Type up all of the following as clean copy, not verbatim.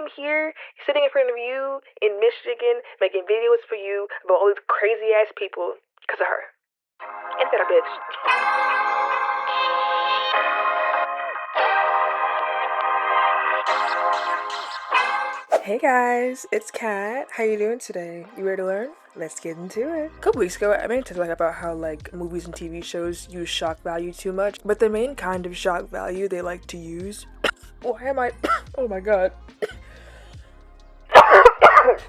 I'm here sitting in front of you in Michigan making videos for you about all these crazy ass people because of her. Ain't that a bitch? Hey guys, it's Kat. How you doing today? You ready to learn? Let's get into it. A couple weeks ago, I made a talk about how movies and TV shows use shock value too much, but the main kind of shock value they like to use. Why am I? Oh my god.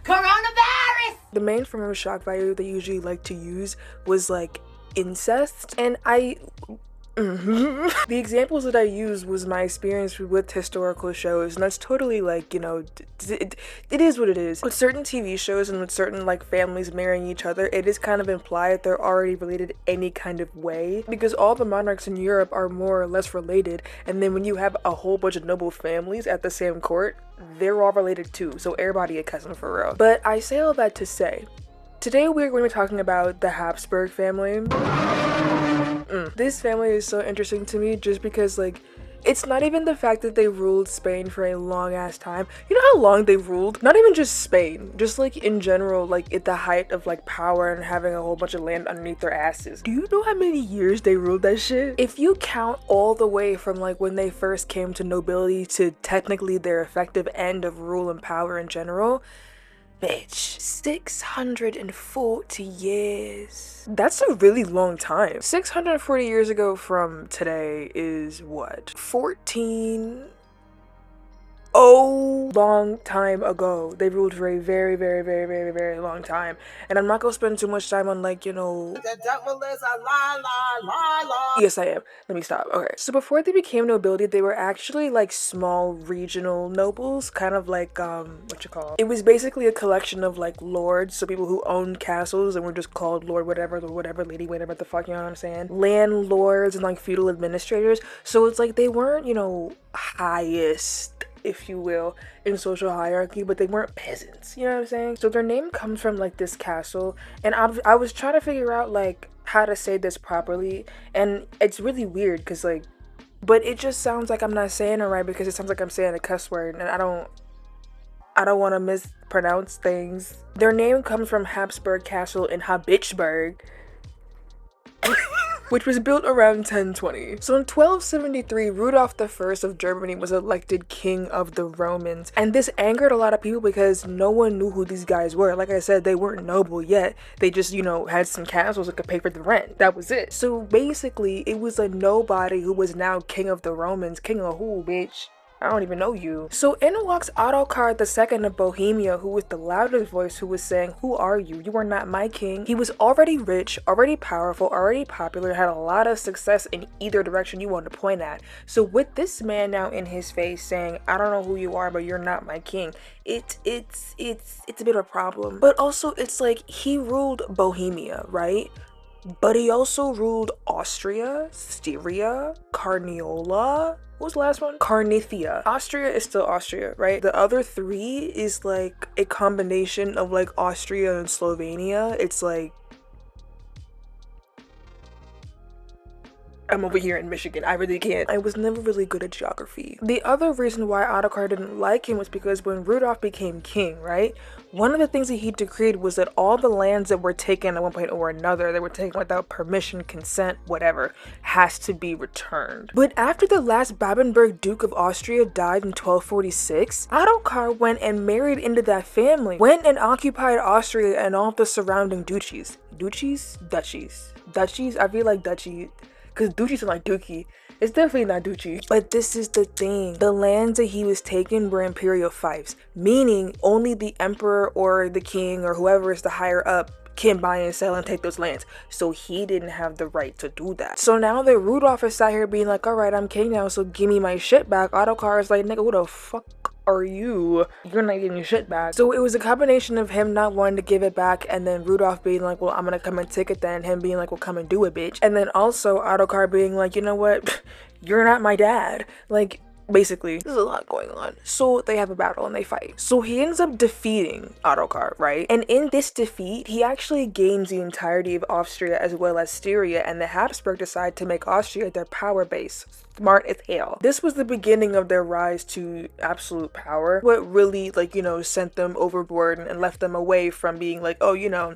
Coronavirus! The main form of shock value they usually like to use was incest, and the examples that I used was my experience with historical shows, and that's totally it is what it is. With certain TV shows and with certain families marrying each other, it is kind of implied they're already related any kind of way, because all the monarchs in Europe are more or less related, and then when you have a whole bunch of noble families at the same court, they're all related too, so everybody a cousin for real. But I say all that to say, today we're going to be talking about the Habsburg family. This family is so interesting to me just because it's not even the fact that they ruled Spain for a long ass time. You know how long they ruled? Not even just Spain, just in general, at the height of power and having a whole bunch of land underneath their asses. Do you know how many years they ruled that shit? If you count all the way from when they first came to nobility to technically their effective end of rule and power in general, bitch, 640 years. That's a really long time. 640 years ago from today is what? long time ago. They ruled for a very, very, very, very, very long time. And I'm not gonna spend too much time on The devil is a lie. Yes, I am. Let me stop. Okay. So before they became nobility, they were actually small regional nobles, kind of it was basically a collection of lords, so people who owned castles and were just called lord whatever, the whatever lady, whatever the fuck, you know what I'm saying? Landlords and feudal administrators. So it's they weren't, highest, if you will, in social hierarchy, but they weren't peasants, you know what I'm saying? So their name comes from this castle, and I was trying to figure out how to say this properly, and it's really weird because but it just sounds like I'm not saying it right because it sounds like I'm saying a cuss word, and I don't want to mispronounce things. Their name comes from Habsburg Castle in Habsburg, which was built around 1020. So in 1273, Rudolph I of Germany was elected king of the Romans, and this angered a lot of people because no one knew who these guys were. Like I said, they weren't noble yet. They just, had some castles that could pay for the rent. That was it. So basically, it was a nobody who was now king of the Romans. King of who, bitch? I don't even know you. So in walks Ottokar II of Bohemia, who was the loudest voice, who was saying, "Who are you? You are not my king." He was already rich, already powerful, already popular, had a lot of success in either direction you want to point at. So with this man now in his face saying, "I don't know who you are, but you're not my king," it's a bit of a problem. But also it's he ruled Bohemia, right? But he also ruled Austria, Styria, Carniola. What was the last one? Carnithia. Austria is still Austria, right? The other three is a combination of Austria and Slovenia. It's I'm over here in Michigan. I really can't. I was never really good at geography. The other reason why Ottokar didn't like him was because when Rudolph became king, right? One of the things that he decreed was that all the lands that were taken at one point or another, that were taken without permission, consent, whatever, has to be returned. But after the last Babenberg Duke of Austria died in 1246, Ottokar went and married into that family, went and occupied Austria and all the surrounding duchies. Duchies? Duchies. Duchies? I feel like duchy. Because duchies are dookie. It's definitely not duchy. But this is the thing. The lands that he was taking were imperial fiefs, meaning only the emperor or the king or whoever is the higher up can buy and sell and take those lands. So he didn't have the right to do that. So now that Rudolph is sat here being alright, I'm king now, so give me my shit back, Ottokar is nigga, who the fuck are you? You're not getting your shit back. So it was a combination of him not wanting to give it back, and then Rudolph being well, I'm gonna come and take it then, and him being well, come and do it, bitch. And then also Ottokar being you know what? You're not my dad. Basically, there's a lot going on. So they have a battle and they fight. So he ends up defeating Ottokar, right? And in this defeat, he actually gains the entirety of Austria as well as Styria, and the Habsburg decide to make Austria their power base. Smart as hell. This was the beginning of their rise to absolute power. What really, like, you know, sent them overboard and left them away from being like, oh, you know,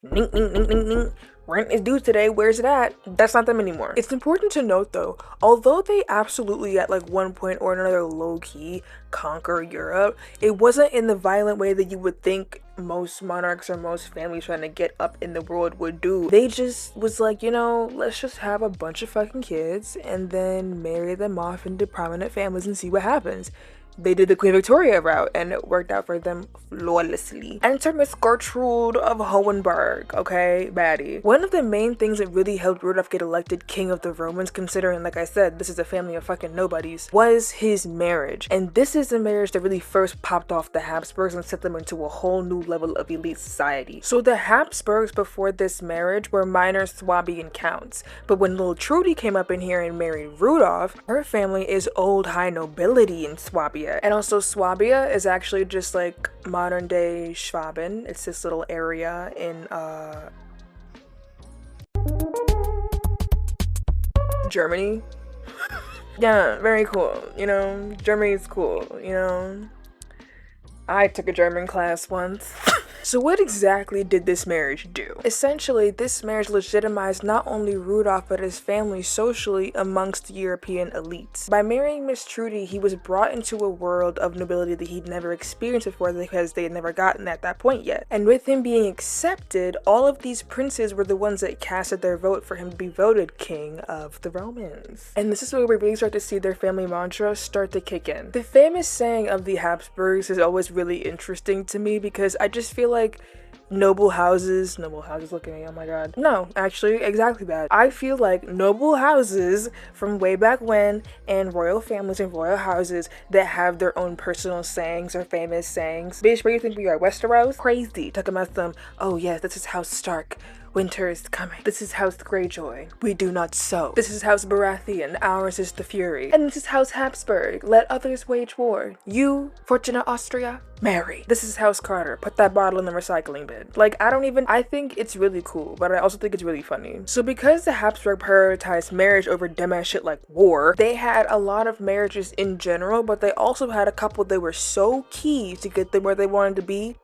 ning, ning, ning, ning, ning. Rent is due today, where's it at? That's not them anymore. It's important to note though, although they absolutely at like one point or another low-key conquer Europe, it wasn't in the violent way that you would think most monarchs or most families trying to get up in the world would do. They just was like, you know, let's just have a bunch of fucking kids and then marry them off into prominent families and see what happens. They did the Queen Victoria route and it worked out for them flawlessly. Enter Miss Gertrude of Hohenberg, okay? Baddie. One of the main things that really helped Rudolph get elected king of the Romans, considering, like I said, this is a family of fucking nobodies, was his marriage. And this is the marriage that really first popped off the Habsburgs and set them into a whole new level of elite society. So the Habsburgs before this marriage were minor Swabian counts, but when little Trudy came up in here and married Rudolph, her family is old high nobility in Swabia. And also Swabia is actually just like modern day Schwaben. It's this little area in Germany. Yeah, very cool. You know, Germany's cool, you know. I took a German class once. So what exactly did this marriage do? Essentially, this marriage legitimized not only Rudolph but his family socially amongst the European elites. By marrying Miss Trudy, he was brought into a world of nobility that he'd never experienced before because they had never gotten at that point yet. And with him being accepted, all of these princes were the ones that casted their vote for him to be voted king of the Romans. And this is where we really start to see their family mantra start to kick in. The famous saying of the Habsburgs is always really interesting to me because I just feel like noble houses, look at me, oh my god. No, actually, exactly that. I feel like noble houses from way back when and royal families and royal houses that have their own personal sayings or famous sayings. Bitch, where do you think we are? Westeros? Crazy. Talking about them, oh yes, this is House Stark. Winter is coming. This is House Greyjoy. We do not sow. This is House Baratheon. Ours is the Fury. And this is House Habsburg. Let others wage war. You, Fortuna Austria, marry. This is House Carter. Put that bottle in the recycling bin. Like, I think it's really cool, but I also think it's really funny. So because the Habsburg prioritized marriage over dumbass shit like war, they had a lot of marriages in general, but they also had a couple that were so key to get them where they wanted to be.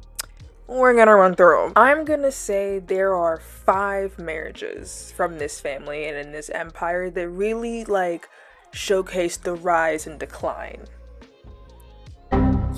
We're gonna run through them. I'm gonna say there are 5 marriages from this family and in this empire that really like showcase the rise and decline.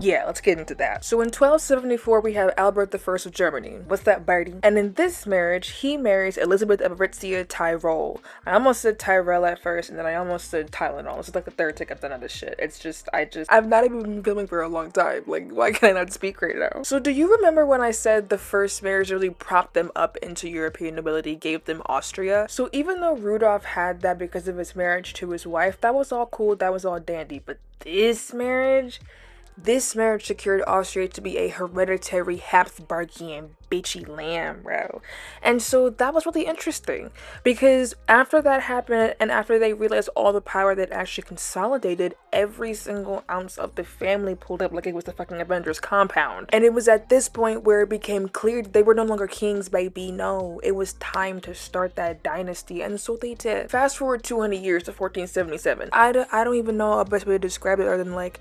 Yeah, let's get into that. So in 1274, we have Albert I of Germany. What's that, Birdie? And in this marriage, he marries Elizabeth of Aritzia Tyrol. I almost said Tyrell at first, and then I almost said Tylenol. This is like the third take I've done on this shit. It's just, I've not even been filming for a long time. Like, why can I not speak right now? So do you remember when I said the first marriage really propped them up into European nobility, gave them Austria? So even though Rudolph had that because of his marriage to his wife, that was all cool, that was all dandy. But this marriage secured Austria to be a hereditary Habsburgian bitchy lamb, bro. And so that was really interesting because after that happened and after they realized all the power that actually consolidated, every single ounce of the family pulled up like it was the fucking Avengers compound. And it was at this point where it became clear they were no longer kings, baby. No, it was time to start that dynasty, and so they did. Fast forward 200 years to 1477. I don't even know a best way to describe it other than like,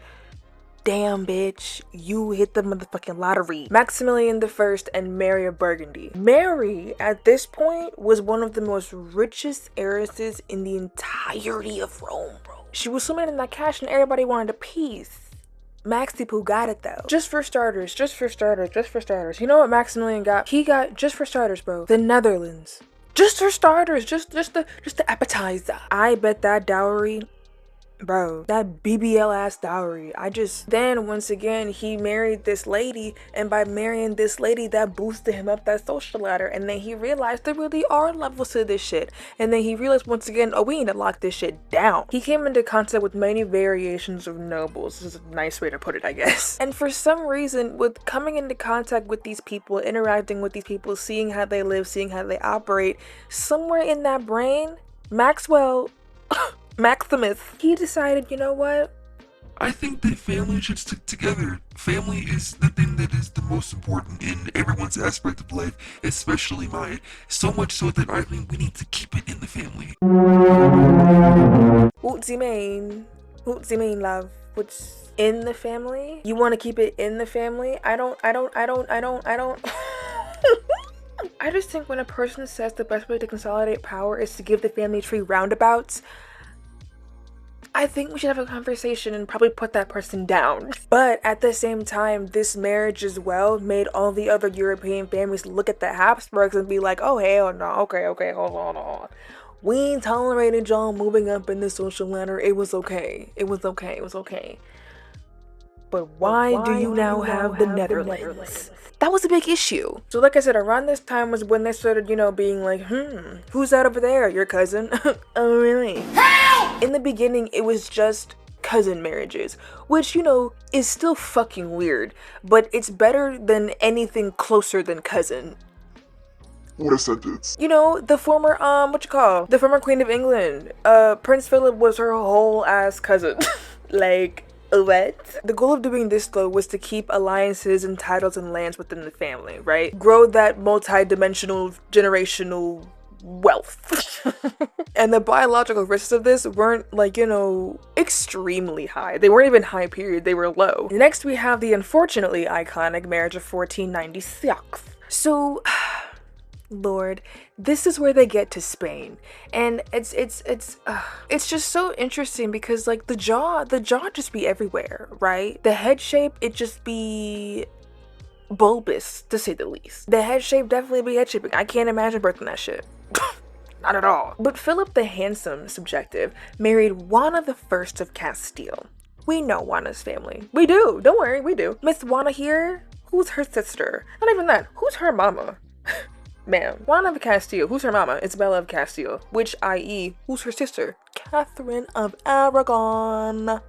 damn bitch, you hit the motherfucking lottery. Maximilian I and Mary of Burgundy. Mary, at this point, was one of the most richest heiresses in the entirety of Rome, bro. She was swimming in that cash and everybody wanted a piece. Maxi Poo got it though. Just for starters. You know what Maximilian got? He got, just for starters, bro, the Netherlands. Just for starters, just the appetizer. I bet that dowry, bro, that BBL ass dowry. Then once again, he married this lady, and by marrying this lady, that boosted him up that social ladder, and then he realized there really are levels to this shit, and then he realized once again, oh, we need to lock this shit down. He came into contact with many variations of nobles. This is a nice way to put it, I guess. And for some reason, with coming into contact with these people, interacting with these people, seeing how they live, seeing how they operate, somewhere in that brain, Maximus, he decided, you know what? I think that family should stick together. Family is the thing that is the most important in everyone's aspect of life, especially mine. So much so that I think we need to keep it in the family. What do you mean? What do you mean, love? What's in the family? You want to keep it in the family? I don't. I just think when a person says the best way to consolidate power is to give the family tree roundabouts, I think we should have a conversation and probably put that person down. But at the same time, this marriage as well made all the other European families look at the Habsburgs and be like, oh hell no, okay, hold on. We ain't tolerated y'all moving up in the social ladder. It was okay. But why do you now have the Netherlands? That was a big issue. So like I said, around this time was when they started, being like, who's that over there? Your cousin? Oh, really? In the beginning, it was just cousin marriages, which, is still fucking weird, but it's better than anything closer than cousin. What a sentence. The former, the former Queen of England, Prince Philip was her whole ass cousin. Like, what? The goal of doing this, though, was to keep alliances and titles and lands within the family, right? Grow that multi-dimensional, generational wealth. And the biological risks of this weren't, extremely high. They weren't even high, period. They were low. Next, we have the unfortunately iconic marriage of 1496. So, Lord, this is where they get to Spain, and it's just so interesting because the jaw just be everywhere, right? The head shape, it just be bulbous, to say the least. The head shape definitely be head shaping. I can't imagine birthing that shit. Not at all. But Philip the Handsome, subjective, married Juana the First of Castile. We know Juana's family. We do. Don't worry, we do. Miss Juana here, who's her sister? Not even that. Who's her mama? Ma'am, Juana of Castile, who's her mama? Isabella of Castile, which, i.e., who's her sister? Catherine of Aragon.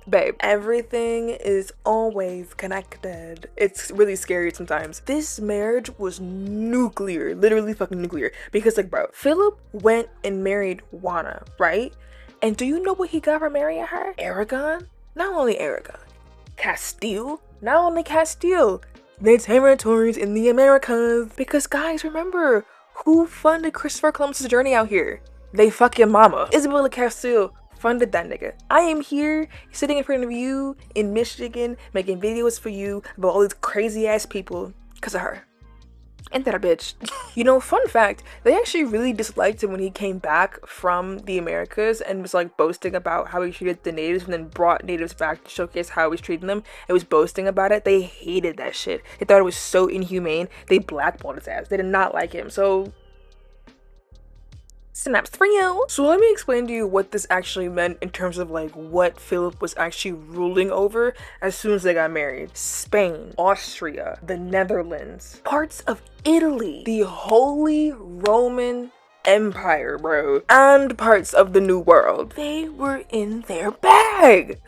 Babe, everything is always connected. It's really scary sometimes. This marriage was nuclear, literally fucking nuclear. Because, bro, Philip went and married Juana, right? And do you know what he got for marrying her? Aragon? Not only Aragon. Castile? Not only Castile. The territories in the Americas. Because guys, remember, who funded Christopher Columbus's journey out here? They fucking mama. Isabella Castile funded that nigga. I am here, sitting in front of you in Michigan, making videos for you about all these crazy ass people because of her. Ain't that a bitch? Fun fact, they actually really disliked him when he came back from the Americas and was boasting about how he treated the natives and then brought natives back to showcase how he was treating them. It was boasting about it. They hated that shit. They thought it was so inhumane. They blackballed his ass. They did not like him. So, snaps for you. So let me explain to you what this actually meant in terms of what Philip was actually ruling over as soon as they got married. Spain, Austria, the Netherlands, parts of Italy, the Holy Roman Empire, bro, and parts of the New World. They were in their bag.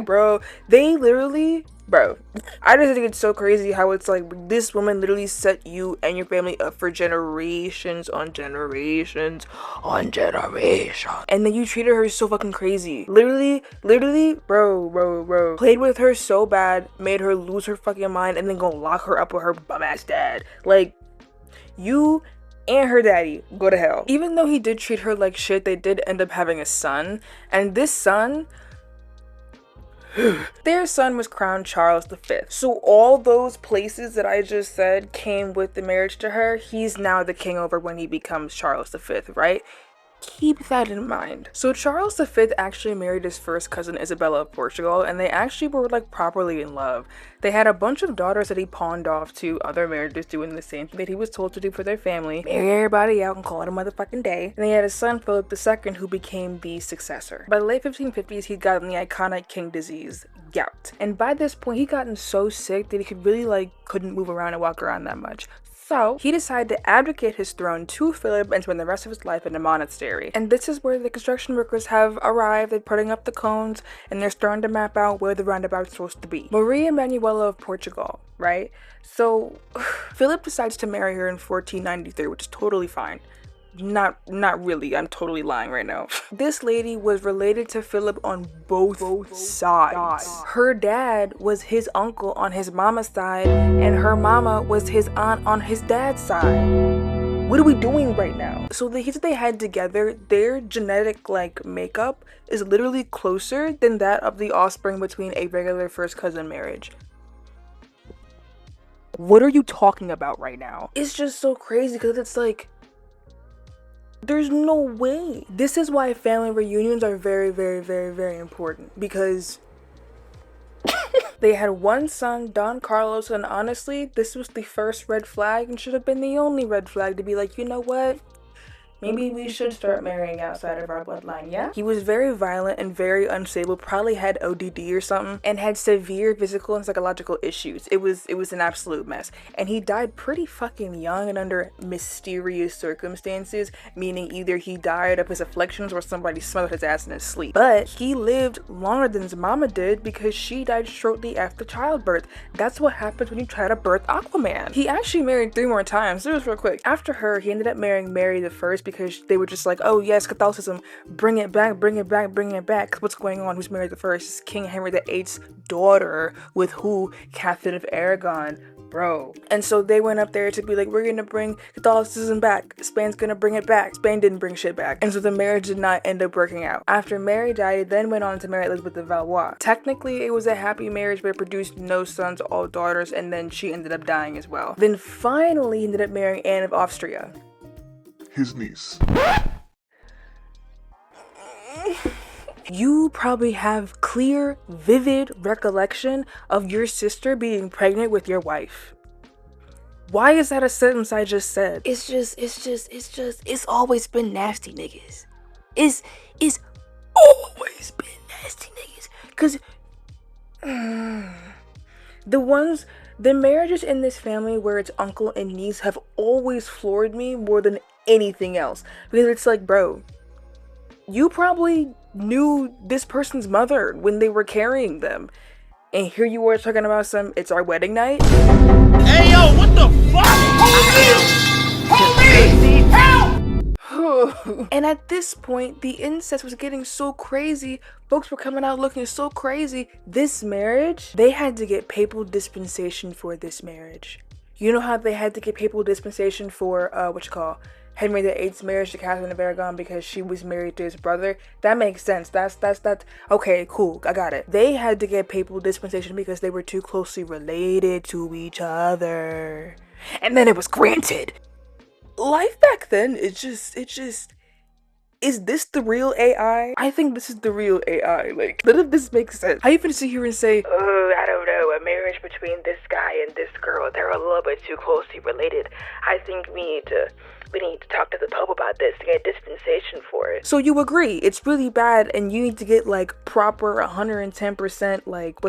Bro. They literally, bro, I just think it's so crazy how it's this woman literally set you and your family up for generations on generations on generations. And then you treated her so fucking crazy. Literally, bro. Played with her so bad, made her lose her fucking mind, and then go lock her up with her bum ass dad. You and her daddy go to hell. Even though he did treat her like shit, they did end up having a son. And this son, their son was crowned Charles V. So all those places that I just said came with the marriage to her. He's now the king over when he becomes Charles V, right? Keep that in mind. So Charles V actually married his first cousin Isabella of Portugal, and they actually were properly in love. They had a bunch of daughters that he pawned off to other marriages doing the same thing that he was told to do for their family. Marry everybody out and call it a motherfucking day. And they had a son, Philip II, who became the successor. By the late 1550s, he'd gotten the iconic king disease, gout. And by this point, he'd gotten so sick that he could really couldn't move around and walk around that much. So, he decided to abdicate his throne to Philip and spend the rest of his life in a monastery. And this is where the construction workers have arrived. They're putting up the cones, and they're starting to map out where the roundabout's supposed to be. Maria Emanuela of Portugal, right? So, Philip decides to marry her in 1493, which is totally fine. Not really. I'm totally lying right now. This lady was related to Philip on both sides. Her dad was his uncle on his mama's side, and her mama was his aunt on his dad's side. What are we doing right now? So the kids they had together, their genetic like makeup is literally closer than that of the offspring between a regular first cousin marriage. What are you talking about right now? It's just so crazy because it's like, there's no way. This is why family reunions are very, very, very, very important, because they had one son, Don Carlos, and honestly, this was the first red flag and should have been the only red flag to be like, you know what? Maybe we should start marrying outside of our bloodline, yeah? He was very violent and very unstable, probably had ODD or something, and had severe physical and psychological issues. It was an absolute mess. And he died pretty fucking young and under mysterious circumstances, meaning either he died of his afflictions or somebody smothered his ass in his sleep. But he lived longer than his mama did because she died shortly after childbirth. That's what happens when you try to birth Aquaman. He actually married 3 more times. It was real quick. After her, he ended up marrying Mary the First, because they were just like, oh yes, Catholicism, bring it back, bring it back, bring it back. What's going on? Who's Mary the First? It's King Henry VIII's daughter with who? Catherine of Aragon, bro. And so they went up there to be like, we're gonna bring Catholicism back. Spain's gonna bring it back. Spain didn't bring shit back. And so the marriage did not end up working out. After Mary died, he then went on to marry Elizabeth of Valois. Technically, it was a happy marriage, but it produced no sons, all daughters, and then she ended up dying as well. Then finally, he ended up marrying Anne of Austria, His niece. You probably have clear, vivid recollection of your sister being pregnant with your wife. Why is that a sentence I just said? It's always been nasty niggas. It's always been nasty niggas. Cause the marriages in this family where it's uncle and niece have always floored me more than anything else. Because it's like, bro, you probably knew this person's mother when they were carrying them. And here you are talking about it's our wedding night. Hey yo, what the fuck? Holy help! And at this point, the incest was getting so crazy. Folks were coming out looking so crazy. This marriage, they had to get papal dispensation for this marriage. You know how they had to get papal dispensation for, Henry VIII's marriage to Catherine of Aragon because she was married to his brother? That makes sense. That's okay, cool, I got it. They had to get papal dispensation because they were too closely related to each other. And then it was granted. Life back then, is this the real AI? I think this is the real AI. Like, none of this makes sense. How you finna sit here and say, oh, I don't know, a marriage between this guy and this girl, they're a little bit too closely related. I think we need to talk to the Pope about this to get dispensation for it. So you agree, it's really bad and you need to get like proper 110% like,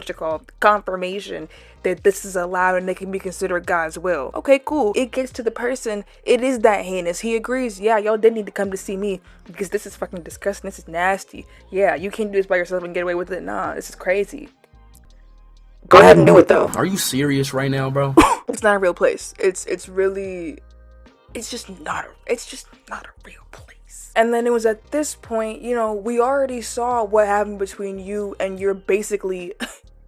confirmation that this is allowed and they can be considered God's will. Okay, cool. It gets to the person, it is that heinous. He agrees, yeah, y'all did need to come to see me because this is fucking disgusting, this is nasty. Yeah, you can't do this by yourself and get away with it. Nah, this is crazy. Go ahead and do it though. Are you serious right now, bro? It's not a real place. It's just not a real place. And then it was at this point, you know, we already saw what happened between you and your basically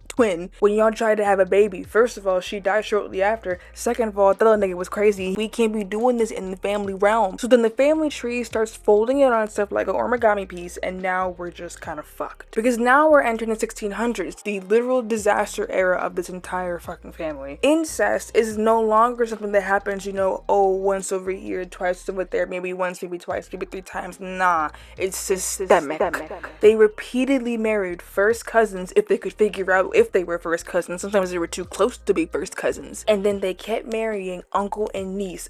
twin when y'all tried to have a baby. First of all, she died shortly after. Second of all, that little nigga was crazy. We can't be doing this in the family realm. So then the family tree starts folding it on stuff like an origami piece, and now we're just kind of fucked. Because now we're entering the 1600s, the literal disaster era of this entire fucking family. Incest is no longer something that happens, you know, once every year, twice over there, maybe once, maybe twice, maybe 3 times. Nah, it's systemic. They repeatedly married first cousins if they could figure out if they were first cousins. Sometimes they were too close to be first cousins. And then they kept marrying uncle and niece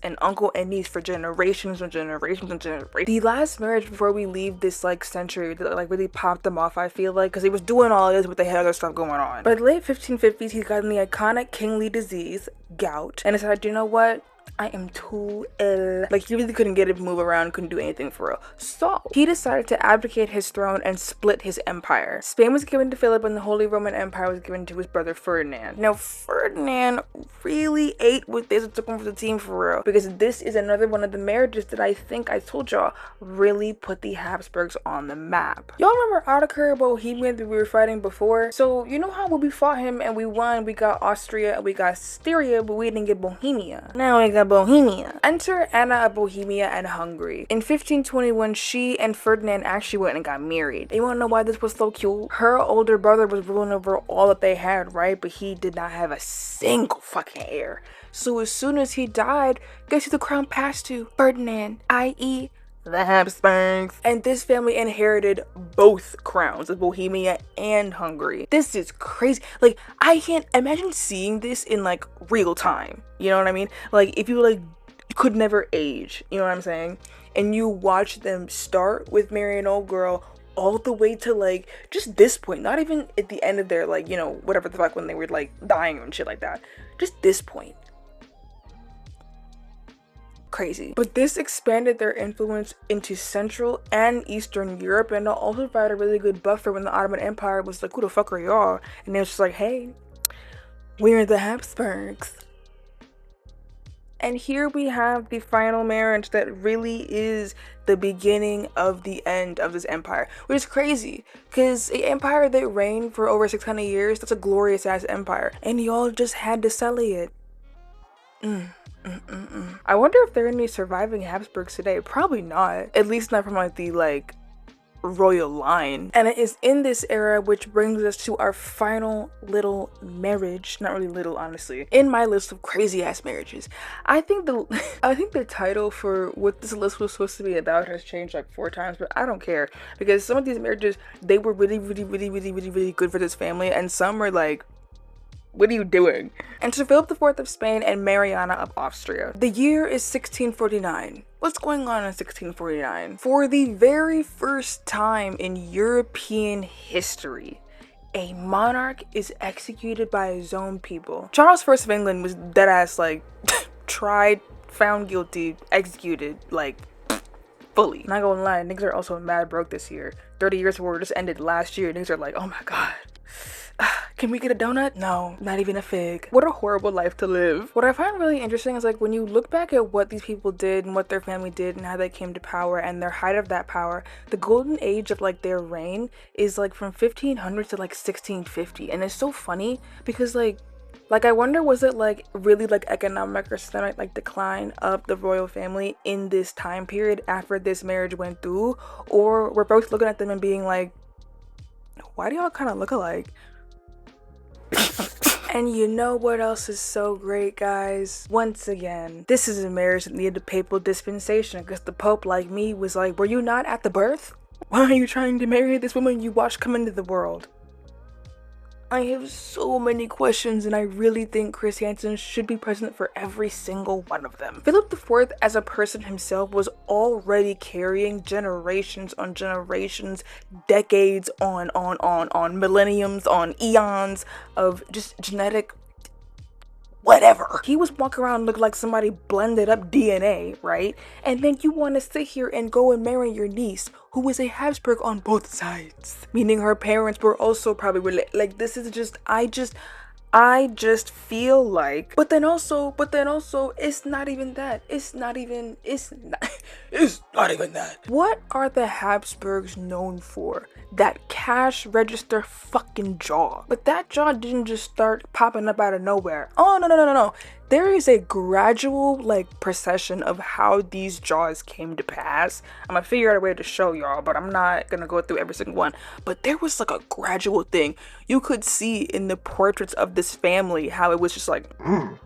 for generations and generations and generations. The last marriage before we leave this like century that like really popped them off, I feel like, because he was doing all this but they had other stuff going on. By the late 1550s, he got the iconic kingly disease, gout, and decided, you know what? I am too ill. Like, he really couldn't get it, move around, couldn't do anything for real. So, he decided to abdicate his throne and split his empire. Spain was given to Philip and the Holy Roman Empire was given to his brother Ferdinand. Now, Ferdinand really ate with this and took one for the team for real, because this is another one of the marriages that I think I told y'all really put the Habsburgs on the map. Y'all remember Ottokar, Bohemia, that we were fighting before? So, you know how when we fought him and we won, we got Austria and we got Styria, but we didn't get Bohemia. Now we got Bohemia. Enter Anna of Bohemia and Hungary. In 1521, she and Ferdinand actually went and got married. You wanna know why this was so cute? Her older brother was ruling over all that they had, right? But he did not have a single fucking heir. So as soon as he died, guess who the crown passed to? Ferdinand, i.e. the Habsburgs. And this family inherited both crowns of Bohemia and Hungary. This is crazy. Like, I can't imagine seeing this in like real time. You know what I mean? Like, if you like could never age, you know what I'm saying? And you watch them start with marrying an old girl all the way to like just this point, not even at the end of their like, you know, whatever the fuck when they were like dying and shit like that. Just this point. Crazy. But this expanded their influence into Central and Eastern Europe, and also provided a really good buffer when the Ottoman Empire was like, who the fuck are y'all? And they was just like, hey, we're the Habsburgs. And here we have the final marriage that really is the beginning of the end of this empire, which is crazy because an empire that reigned for over 600 years, that's a glorious ass empire, and y'all just had to sell it. I wonder if there are any surviving Habsburgs today. Probably not, at least not from like the like royal line. And it is in this era which brings us to our final little marriage, not really little honestly, in my list of crazy ass marriages. I think the title for what this list was supposed to be about has changed like 4 times, but I don't care, because some of these marriages, they were really good for this family, and some were like, what are you doing? And Sir Philip IV of Spain and Mariana of Austria. The year is 1649. What's going on in 1649? For the very first time in European history, a monarch is executed by his own people. Charles I of England was deadass like tried, found guilty, executed like fully. Not gonna lie, niggas are also mad broke this year. 30 years of war just ended last year. Niggas are like, oh my god. Can we get a donut? No, not even a fig. What a horrible life to live. What I find really interesting is like when you look back at what these people did and what their family did and how they came to power and their height of that power, the golden age of like their reign is like from 1500 to like 1650. And it's so funny because like I wonder, was it like really like economic or systemic like decline of the royal family in this time period after this marriage went through? Or we're both looking at them and being like, why do y'all kind of look alike? And you know what else is so great, guys? Once again, this is a marriage that needed a papal dispensation because the Pope, like me, was like, were you not at the birth? Why are you trying to marry this woman you watched come into the world? I have so many questions, and I really think Chris Hansen should be president for every single one of them. Philip IV, as a person himself, was already carrying generations on generations, decades on millenniums, on eons of just genetic whatever. He was walking around looking like somebody blended up DNA, right? And then you want to sit here and go and marry your niece, who is a Habsburg on both sides, meaning her parents were also probably related. Like, this is just, I just feel like, but then also, it's not even that. It's not even that. What are the Habsburgs known for? That cash register fucking jaw. But that jaw didn't just start popping up out of nowhere. Oh, no. There is a gradual, like, procession of how these jaws came to pass. I'm gonna figure out a way to show y'all, but I'm not gonna go through every single one. But there was, like, a gradual thing. You could see in the portraits of this family how it was just like,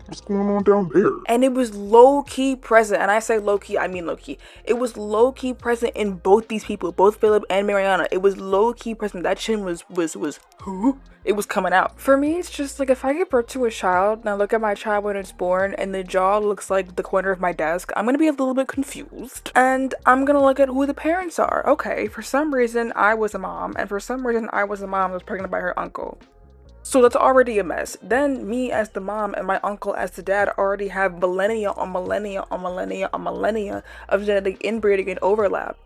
what's going on down there? And it was low-key present. And I say low-key, I mean low-key. It was low-key present in both these people, both Philip and Mariana. It was low-key present. That chin was who? It was coming out. For me, it's just like if I give birth to a child and I look at my child when it's born and the jaw looks like the corner of my desk, I'm gonna be a little bit confused. And I'm gonna look at who the parents are. Okay, for some reason I was a mom, and for some reason I was a mom that was pregnant by her uncle. So that's already a mess. Then me as the mom and my uncle as the dad already have millennia on millennia on millennia on millennia of genetic inbreeding and overlap.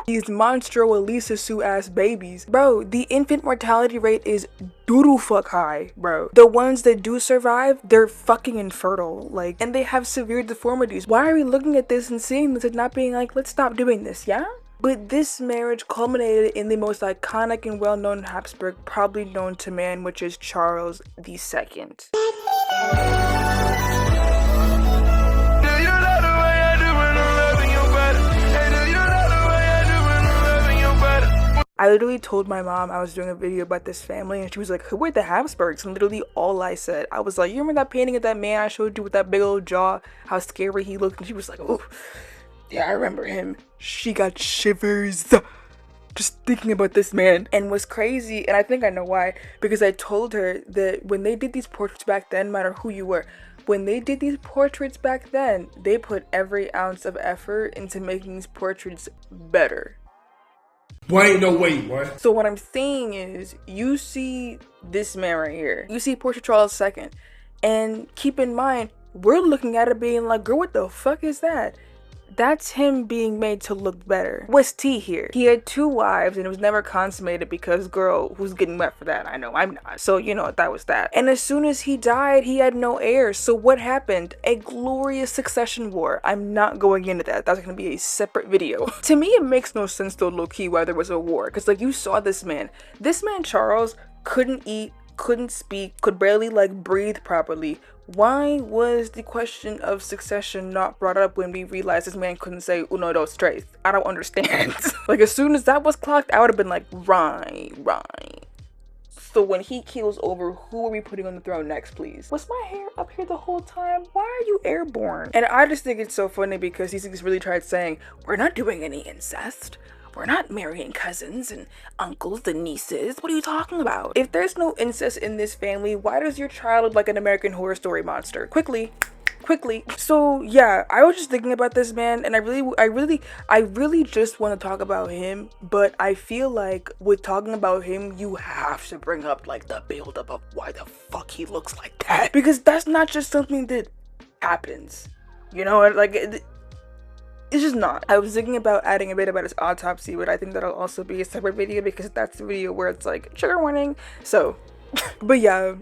These monstro Elisasu ass babies. Bro, the infant mortality rate is doodle fuck high, bro. The ones that do survive, they're fucking infertile. Like, and they have severe deformities. Why are we looking at this and seeing this and not being like, let's stop doing this, yeah? But this marriage culminated in the most iconic and well-known Habsburg probably known to man, which is Charles II. I literally told my mom I was doing a video about this family and she was like, who were the Habsburgs? And literally all I said, I was like, you remember that painting of that man I showed you with that big old jaw, how scary he looked? And she was like, oh, yeah, I remember him. She got shivers just thinking about this man. And what's crazy, and I think I know why, because I told her that when they did these portraits back then, no matter who you were, when they did these portraits back then, they put every ounce of effort into making these portraits better. Boy, ain't no way, boy. So what I'm saying is, you see this man right here. You see Portrait Charles II. And keep in mind, we're looking at it being like, girl, what the fuck is that? That's him being made to look better. What's tea here? He had 2 wives and it was never consummated because, girl, who's getting wet for that? I know I'm not. So, you know, that was that. And as soon as he died, he had no heirs. So what happened? A glorious succession war. I'm not going into that. That's gonna be a separate video. To me, it makes no sense though, low-key, why there was a war. Because, like, you saw this man. This man, Charles, couldn't eat, couldn't speak, could barely, like, breathe properly. Why was the question of succession not brought up when we realized this man couldn't say uno, dos, tres? I don't understand. Like, as soon as that was clocked, I would have been like, right. So when he keels over, who are we putting on the throne next, please? Was my hair up here the whole time? Why are you airborne? And I just think it's so funny because these things really tried saying, we're not doing any incest. We're not marrying cousins and uncles and nieces. What are you talking about? If there's no incest in this family, why does your child look like an American Horror Story monster? Quickly. So yeah, I was just thinking about this man and I really just want to talk about him, but I feel like with talking about him, you have to bring up like the buildup of why the fuck he looks like that. Because that's not just something that happens. You know, like it's just not. I was thinking about adding a bit about his autopsy, but I think that'll also be a separate video because that's the video where it's like, trigger warning. So, but yeah,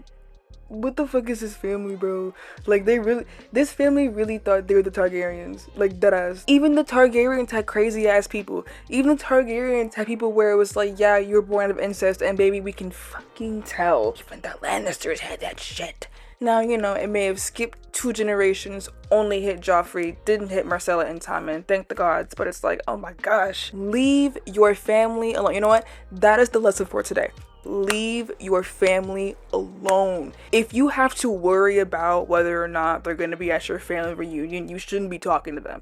what the fuck is this family, bro? Like, this family really thought they were the Targaryens. Like, deadass. Even the Targaryens had crazy ass people. Even the Targaryens had people where it was like, yeah, you're born out of incest, and baby, we can fucking tell. Even the Lannisters had that shit. Now, you know, it may have skipped 2 generations, only hit Joffrey, didn't hit Marcella and Tommen, thank the gods, but it's like, oh my gosh. Leave your family alone. You know what? That is the lesson for today. Leave your family alone. If you have to worry about whether or not they're going to be at your family reunion, you shouldn't be talking to them.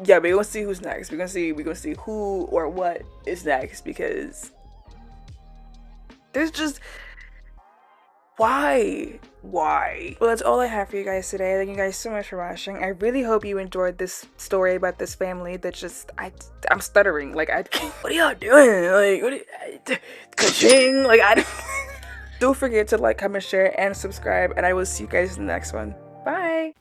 Yeah, but we're gonna see who's next. We're gonna see who or what is next because there's just... Why? Well, that's all I have for you guys today. Thank you guys so much for watching. I really hope you enjoyed this story about this family that just, I'm stuttering. Like, what are y'all doing? Like, ka-ching? Like, don't forget to like, comment, share, and subscribe, and I will see you guys in the next one. Bye!